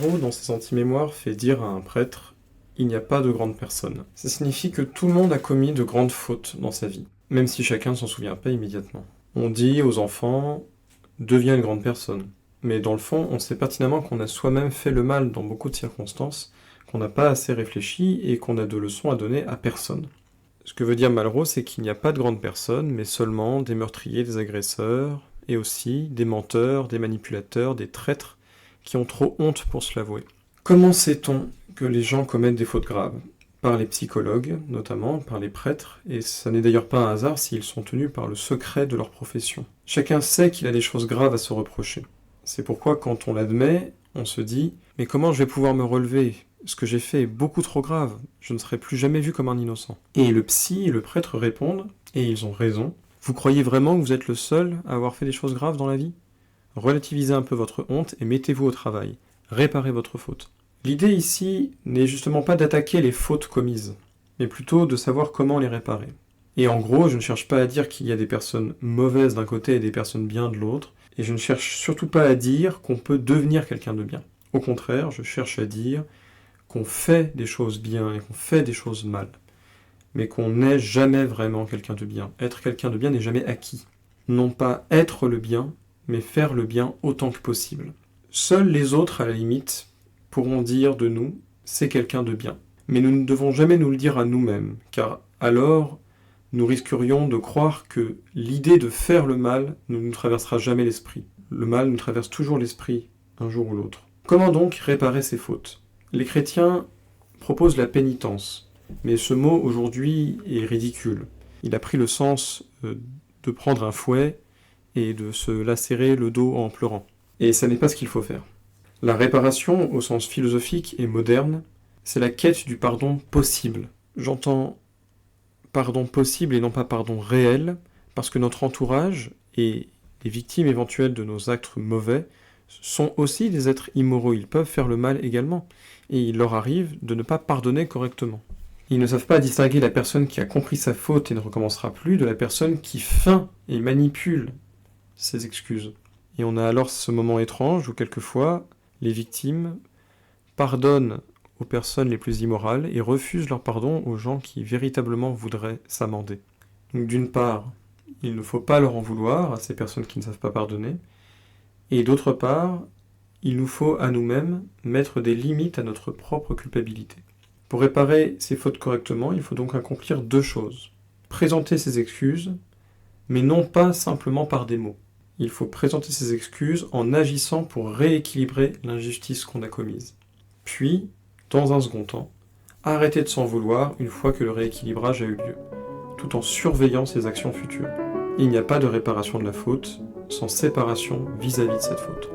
Malraux, dans ses anti-mémoires, fait dire à un prêtre « Il n'y a pas de grande personne ». Ça signifie que tout le monde a commis de grandes fautes dans sa vie, même si chacun ne s'en souvient pas immédiatement. On dit aux enfants « Deviens une grande personne ». Mais dans le fond, on sait pertinemment qu'on a soi-même fait le mal dans beaucoup de circonstances, qu'on n'a pas assez réfléchi et qu'on a de leçons à donner à personne. Ce que veut dire Malraux, c'est qu'il n'y a pas de grandes personnes, mais seulement des meurtriers, des agresseurs, et aussi des menteurs, des manipulateurs, des traîtres, qui ont trop honte pour se l'avouer. Comment sait-on que les gens commettent des fautes graves ? Par les psychologues, notamment, par les prêtres, et ça n'est d'ailleurs pas un hasard s'ils sont tenus par le secret de leur profession. Chacun sait qu'il a des choses graves à se reprocher. C'est pourquoi quand on l'admet, on se dit « Mais comment je vais pouvoir me relever ? Ce que j'ai fait est beaucoup trop grave, je ne serai plus jamais vu comme un innocent. » Et le psy et le prêtre répondent, et ils ont raison, « Vous croyez vraiment que vous êtes le seul à avoir fait des choses graves dans la vie ? Relativisez un peu votre honte et mettez-vous au travail. Réparez votre faute. » L'idée ici n'est justement pas d'attaquer les fautes commises, mais plutôt de savoir comment les réparer. Et en gros, je ne cherche pas à dire qu'il y a des personnes mauvaises d'un côté et des personnes bien de l'autre, et je ne cherche surtout pas à dire qu'on peut devenir quelqu'un de bien. Au contraire, je cherche à dire qu'on fait des choses bien et qu'on fait des choses mal, mais qu'on n'est jamais vraiment quelqu'un de bien. Être quelqu'un de bien n'est jamais acquis. Non pas être le bien, mais faire le bien autant que possible. Seuls les autres, à la limite, pourront dire de nous « c'est quelqu'un de bien ». Mais nous ne devons jamais nous le dire à nous-mêmes, car alors nous risquerions de croire que l'idée de faire le mal ne nous traversera jamais l'esprit. Le mal nous traverse toujours l'esprit, un jour ou l'autre. Comment donc réparer ces fautes ? Les chrétiens proposent la pénitence, mais ce mot aujourd'hui est ridicule. Il a pris le sens de prendre un fouet et de se lacérer le dos en pleurant. Et ça n'est pas ce qu'il faut faire. La réparation, au sens philosophique et moderne, c'est la quête du pardon possible. J'entends pardon possible et non pas pardon réel, parce que notre entourage et les victimes éventuelles de nos actes mauvais sont aussi des êtres immoraux. Ils peuvent faire le mal également, et il leur arrive de ne pas pardonner correctement. Ils ne savent pas distinguer la personne qui a compris sa faute et ne recommencera plus de la personne qui feint et manipule ses excuses. Et on a alors ce moment étrange où quelquefois les victimes pardonnent aux personnes les plus immorales et refusent leur pardon aux gens qui véritablement voudraient s'amender. Donc d'une part, il ne faut pas leur en vouloir à ces personnes qui ne savent pas pardonner, et d'autre part, il nous faut à nous-mêmes mettre des limites à notre propre culpabilité. Pour réparer ces fautes correctement, il faut donc accomplir deux choses. Présenter ses excuses, mais non pas simplement par des mots. Il faut présenter ses excuses en agissant pour rééquilibrer l'injustice qu'on a commise. Puis, dans un second temps, arrêter de s'en vouloir une fois que le rééquilibrage a eu lieu, tout en surveillant ses actions futures. Il n'y a pas de réparation de la faute sans séparation vis-à-vis de cette faute.